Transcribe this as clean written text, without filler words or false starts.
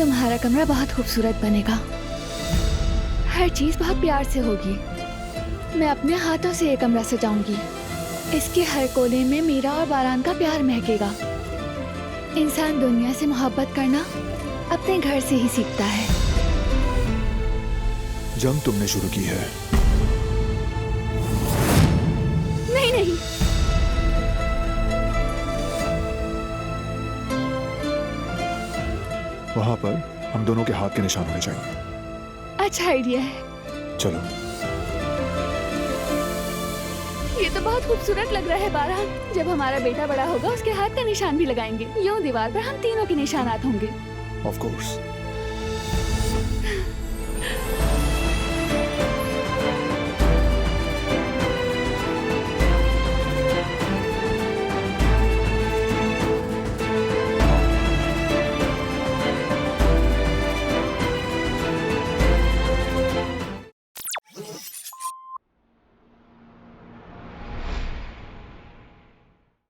तुम्हारा कमरा बहुत खूबसूरत बनेगा। हर चीज बहुत प्यार से होगी। मैं अपने हाथों से ये कमरा सजाऊंगी। इसके हर कोने में मीरा और बारान का प्यार महकेगा। इंसान दुनिया से मोहब्बत करना अपने घर से ही सीखता है। जंग तुमने शुरू की है। नहीं नहीं, वहां पर हम दोनों के हाथ के निशान होने चाहिए। अच्छा आइडिया है। चलो। ये तो बहुत खूबसूरत लग रहा है बारान। जब हमारा बेटा बड़ा होगा उसके हाथ का निशान भी लगाएंगे। यूं दीवार पर हम तीनों के निशानात होंगे। Of course.